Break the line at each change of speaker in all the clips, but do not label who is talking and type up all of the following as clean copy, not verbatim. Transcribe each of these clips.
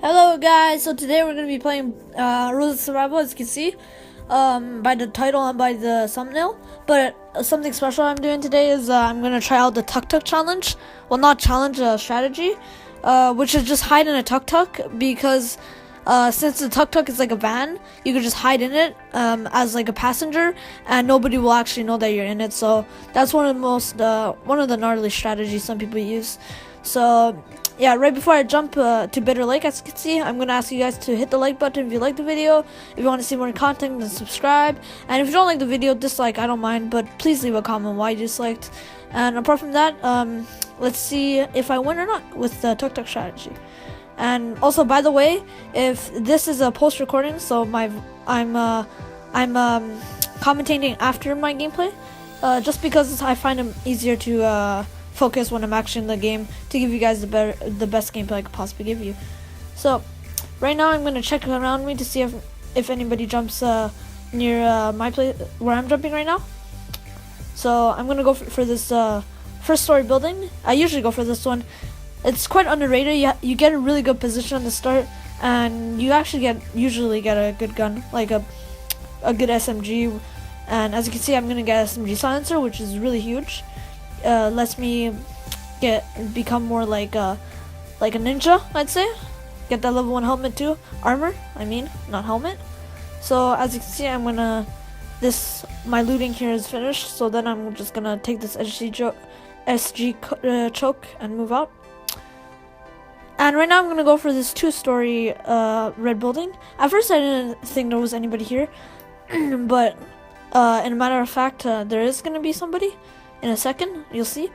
Hello guys, so today we're going to be playing Rules of Survival, as you can see by the title and by the thumbnail. But something special I'm doing today is I'm going to try out the Tuk Tuk challenge. Well, not challenge, strategy, which is just hide in a Tuk Tuk, because since the Tuk Tuk is like a van, you can just hide in it as like a passenger, and nobody will actually know that you're in it. So that's one of the gnarly strategies some people use. So yeah, right before I jump to Bitter Lake, as you can see, I'm going to ask you guys to hit the like button if you like the video. If you want to see more content, then subscribe. And if you don't like the video, dislike, I don't mind, but please leave a comment why you disliked. And apart from that, let's see if I win or not with the Tuk Tuk strategy. And also, by the way, if this is a post recording, so I'm commentating after my gameplay, just because I find it easier to focus when I'm actually in the game, to give you guys the best gameplay I could possibly give you. So right now I'm gonna check around me to see if anybody jumps near my place where I'm jumping right now. So I'm gonna go for this first story building. I usually go for this one. It's quite underrated. You get a really good position on the start, and you actually usually get a good gun, like a good SMG. And as you can see, I'm gonna get SMG silencer, which is really huge. Lets me become more like a ninja, I'd say. Get that level 1 helmet too. Armor, I mean, not helmet. So as you can see, I'm gonna my looting here is finished, so then I'm just gonna take this SG choke and move out. And right now I'm gonna go for this 2-story red building. At first I didn't think there was anybody here, but in a matter of fact, there is gonna be somebody. In a second, you'll see.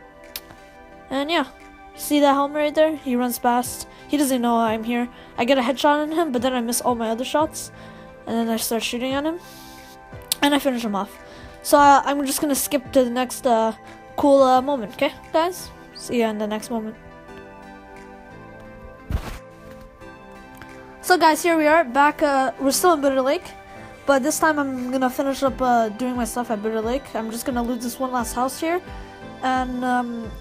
And yeah, see that helmet right there? He runs past. He doesn't know I'm here. I get a headshot on him, but then I miss all my other shots. And then I start shooting at him. And I finish him off. So I'm just going to skip to the next cool moment, okay, guys? See ya in the next moment. So guys, here we are, back. We're still in Bitter Lake. But this time I'm gonna finish up doing my stuff at Bitter Lake. I'm just gonna loot this one last house here, and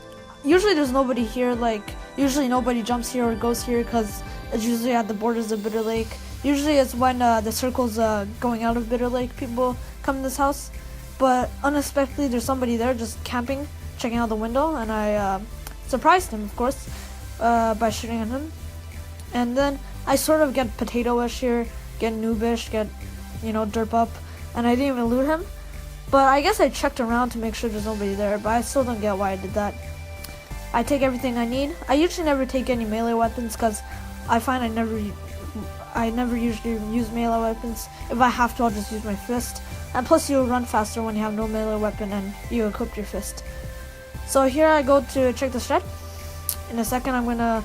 usually there's nobody here. Like usually nobody jumps here or goes here because it's usually at the borders of Bitter Lake. Usually it's when the circle's going out of Bitter Lake, people come in this house. But unexpectedly there's somebody there just camping, checking out the window, and I surprised him, of course, by shooting at him. And then I sort of get potato-ish here, get noobish, get derp up, and I didn't even loot him. But I guess I checked around to make sure there's nobody there, but I still don't get why I did that. I take everything I need. I usually never take any melee weapons because I find I never usually use melee weapons. If I have to, I'll just use my fist. And plus you'll run faster when you have no melee weapon and you equip your fist. So here I go to check the strat. In a second I'm gonna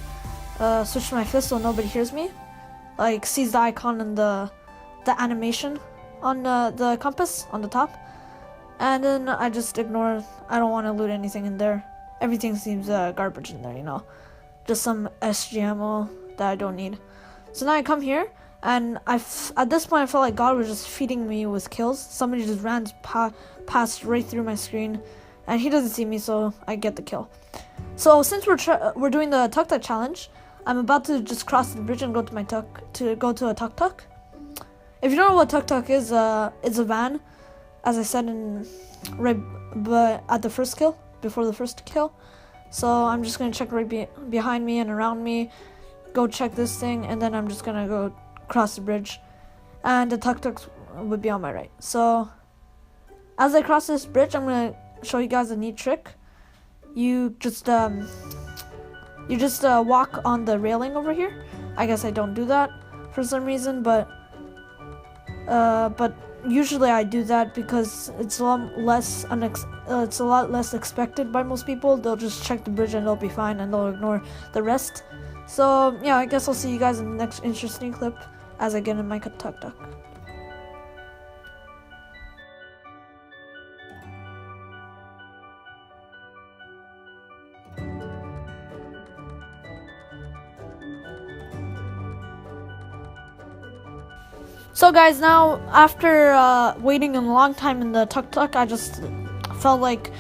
switch to my fist so nobody hears me. Like sees the icon and the animation on the compass on the top, and then I just ignore. I don't want to loot anything in there. Everything seems garbage in there, just some SG ammo that I don't need. So now I come here, and at this point I felt like God was just feeding me with kills. Somebody just ran past right through my screen, and he doesn't see me, so I get the kill. So since we're doing the Tuk Tuk challenge, I'm about to just cross the bridge and go to a Tuk Tuk. If you don't know what Tuk Tuk is, it's a van, as I said but at the first kill, before the first kill. So I'm just gonna check right behind me and around me, go check this thing, and then I'm just gonna go cross the bridge, and the Tuk Tuk would be on my right. So as I cross this bridge, I'm gonna show you guys a neat trick. You just walk on the railing over here. I guess I don't do that for some reason, but usually I do that because it's a lot less expected by most people. They'll just check the bridge and they'll be fine, and they'll ignore the rest. So yeah, I guess I'll see you guys in the next interesting clip as I get in my Tuk Tuk. So guys, now after waiting a long time in the Tuk Tuk, I just felt like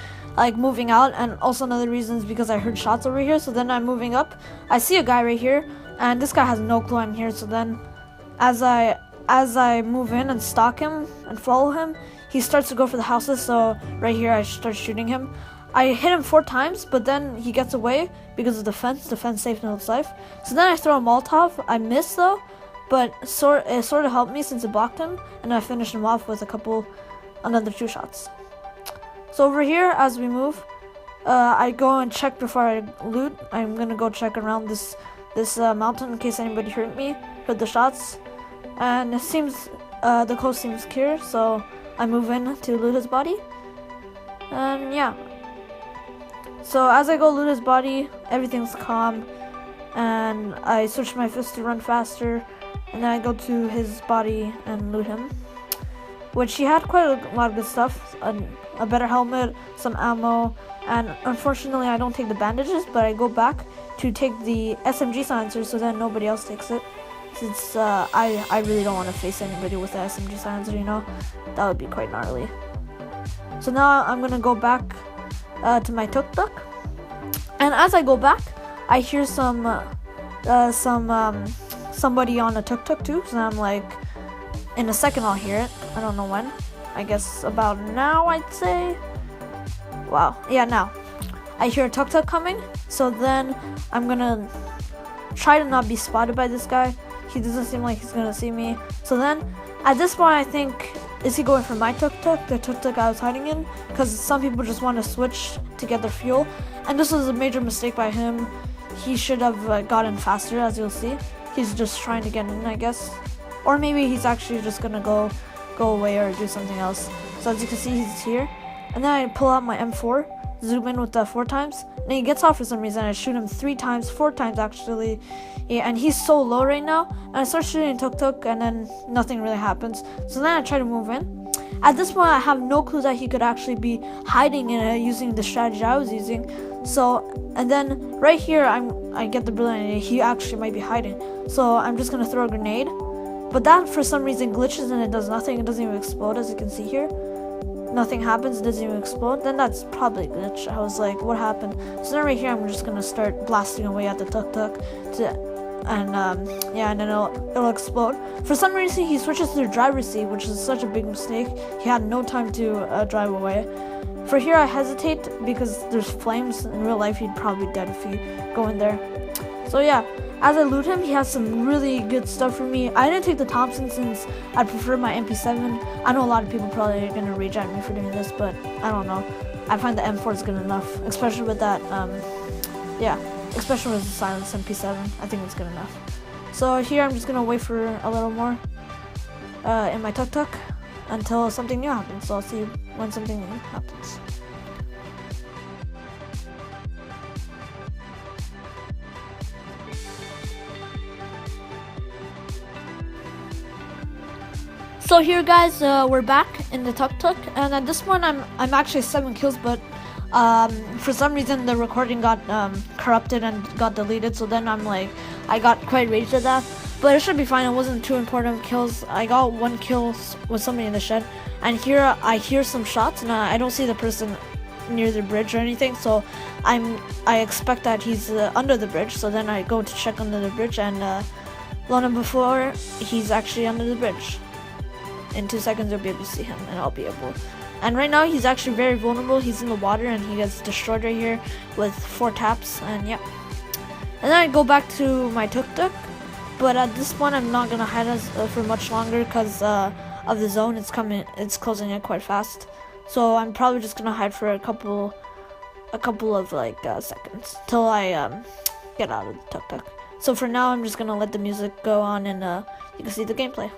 moving out, and also another reason is because I heard shots over here. So then I'm moving up. I see a guy right here. and this guy has no clue I'm here. So then, as I move in and stalk him and follow him, he starts to go for the houses. So right here, I start shooting him. I hit him 4 times, but then he gets away because of the fence. The fence saved his life. So then I throw a Molotov. I miss though, but it sort of helped me since it blocked him, and I finished him off with another 2 shots. So over here, as we move, I go and check before I loot. I'm gonna go check around this mountain in case anybody heard the shots, and it seems the coast seems clear. So I move in to loot his body, and yeah. So as I go loot his body, everything's calm, and I switch my fist to run faster, and then I go to his body and loot him, which he had quite a lot of good stuff, a better helmet, some ammo, and unfortunately I don't take the bandages, but I go back to take the SMG silencer so then nobody else takes it, since I really don't want to face anybody with the SMG silencer, you know, that would be quite gnarly. So now I'm gonna go back to my Tuk Tuk, and as I go back, I hear somebody on a Tuk Tuk too. So I'm like, in a second I'll hear it. I don't know when. I guess about now, I'd say. Wow, yeah, now I hear a Tuk Tuk coming. So then I'm gonna try to not be spotted by this guy. He doesn't seem like he's gonna see me. So then at this point, I think, is he going for my Tuk Tuk, the Tuk Tuk I was hiding in? Because some people just want to switch to get their fuel, and this was a major mistake by him. He should have gotten faster, as you'll see. He's just trying to get in, I guess, or maybe he's actually just gonna go away or do something else. So as you can see, he's here, and then I pull out my M4, zoom in with 4 times, and he gets off for some reason. I shoot him 3 times, 4 times actually. Yeah, and he's so low right now, and I start shooting Tuk Tuk, and then nothing really happens. So then I try to move in. At this point, I have no clue that he could actually be hiding using the strategy I was using. So, and then right here, I get the brilliant idea. He actually might be hiding. So I'm just gonna throw a grenade, but that for some reason glitches and it does nothing. It doesn't even explode, as you can see here. Nothing happens. It doesn't even explode. Then that's probably a glitch. I was like, what happened? So then right here, I'm just gonna start blasting away at the Tuk Tuk and then it'll explode. For some reason, he switches to the driver's seat, which is such a big mistake. He had no time to drive away. For here, I hesitate because there's flames. In real life, he'd probably be dead if you go in there. So yeah, as I loot him, he has some really good stuff for me. I didn't take the Thompson since I prefer my MP7. I know a lot of people probably are gonna rage at me for doing this, but I don't know. I find the M4 is good enough, especially with that, especially with the silenced MP7. I think it's good enough. So here, I'm just gonna wait for a little more in my Tuk Tuk until something new happens. So I'll see you when something new happens. So here, guys, we're back in the Tuk Tuk, and at this point, I'm actually 7 kills, but for some reason the recording got corrupted and got deleted. So then I'm like, I got quite raged at that, but it should be fine. It wasn't too important of kills. I got 1 kill with somebody in the shed, and here I hear some shots, and I don't see the person near the bridge or anything. So I expect that he's under the bridge. So then I go to check under the bridge, and lo and behold, he's actually under the bridge. In 2 seconds, you'll be able to see him, and I'll be able. And right now, he's actually very vulnerable. He's in the water, and he gets destroyed right here with 4 taps, and yeah. And then I go back to my Tuk Tuk, but at this point, I'm not gonna hide us for much longer because of the zone. It's closing in quite fast. So I'm probably just gonna hide for a couple of seconds till I get out of the Tuk Tuk. So for now, I'm just gonna let the music go on, and you can see the gameplay.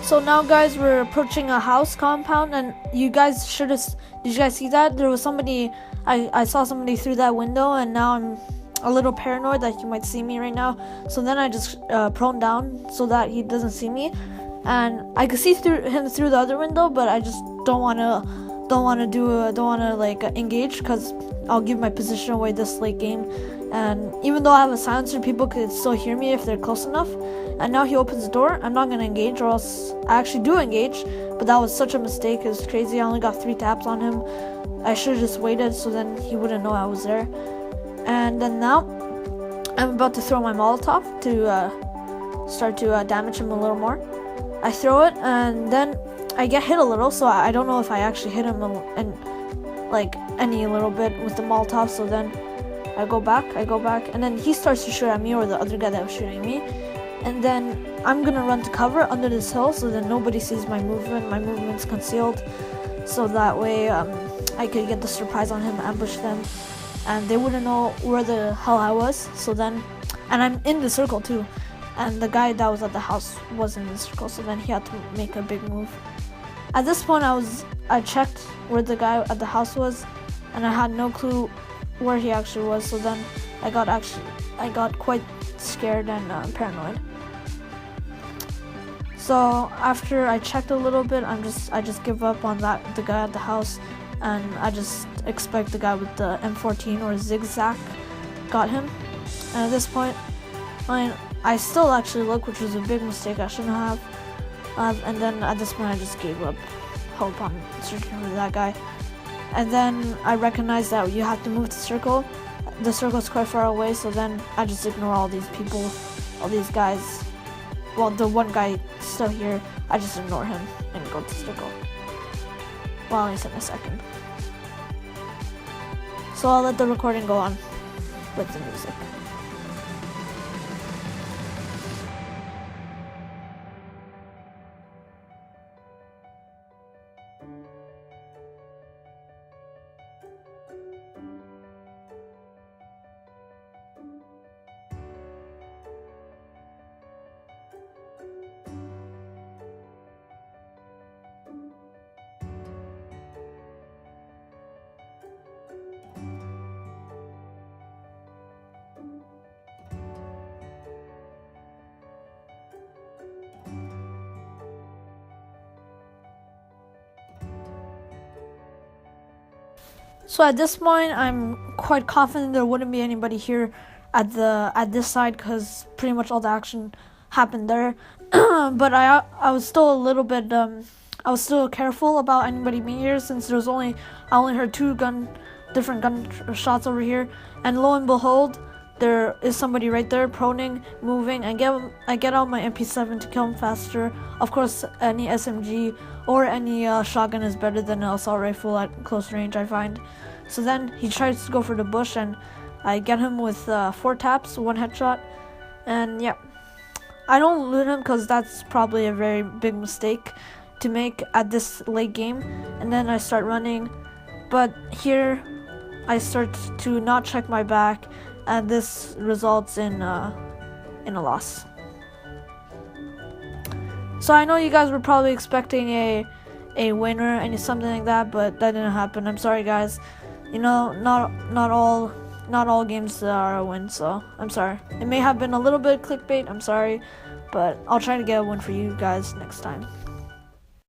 So now, guys, we're approaching a house compound, and you guys should have. Did you guys see that? There was somebody. I saw somebody through that window, and now I'm a little paranoid that he might see me right now. So then I just prone down so that he doesn't see me, and I could see him through the other window, but I just don't wanna engage because I'll give my position away this late game. And even though I have a silencer, people could still hear me if they're close enough. And now he opens the door. I'm not gonna engage, or else I actually do engage, but that was such a mistake. It was crazy. I only got 3 taps on him. I should have just waited so then he wouldn't know I was there. And then now I'm about to throw my Molotov to start to damage him a little more. I throw it, and then I get hit a little, so I don't know if I actually hit him and like any little bit with the Molotov. So then I go back, and then he starts to shoot at me, or the other guy that was shooting me. And then I'm gonna run to cover under this hill so that nobody sees my movement. My movement's concealed, so that way I could get the surprise on him, ambush them, and they wouldn't know where the hell I was. So then, and I'm in the circle too, and the guy that was at the house was in the circle, so then he had to make a big move. At this point, I checked where the guy at the house was, and I had no clue where he actually was. So then I got quite scared and paranoid. So after I checked a little bit, I just give up on the guy at the house, and I just expect the guy with the M14 or zigzag got him. And at this point, I still actually look, which was a big mistake. I shouldn't have. And then at this point, I just gave up hope on searching for that guy. And then I recognized that you have to move the circle. The circle's quite far away, so then I just ignore all these people, all these guys. Well, the one guy still here, I just ignore him and go to the circle. Well, at least in a second. So I'll let the recording go on with the music. So at this point, I'm quite confident there wouldn't be anybody here at this side, because pretty much all the action happened there. But I was still a little bit I was still careful about anybody being here, since I only heard 2 different gun shots over here, and lo and behold, there is somebody right there, proning, moving. I get out my MP7 to kill him faster. Of course, any SMG or any shotgun is better than an assault rifle at close range, I find. So then he tries to go for the bush, and I get him with 4 taps, 1 headshot, and yeah. I don't loot him because that's probably a very big mistake to make at this late game. And then I start running, but here I start to not check my back, and this results in a loss. So I know you guys were probably expecting a winner and something like that, but that didn't happen. I'm sorry, guys. You know, not all games are a win, so I'm sorry. It may have been a little bit clickbait, I'm sorry, but I'll try to get a win for you guys next time.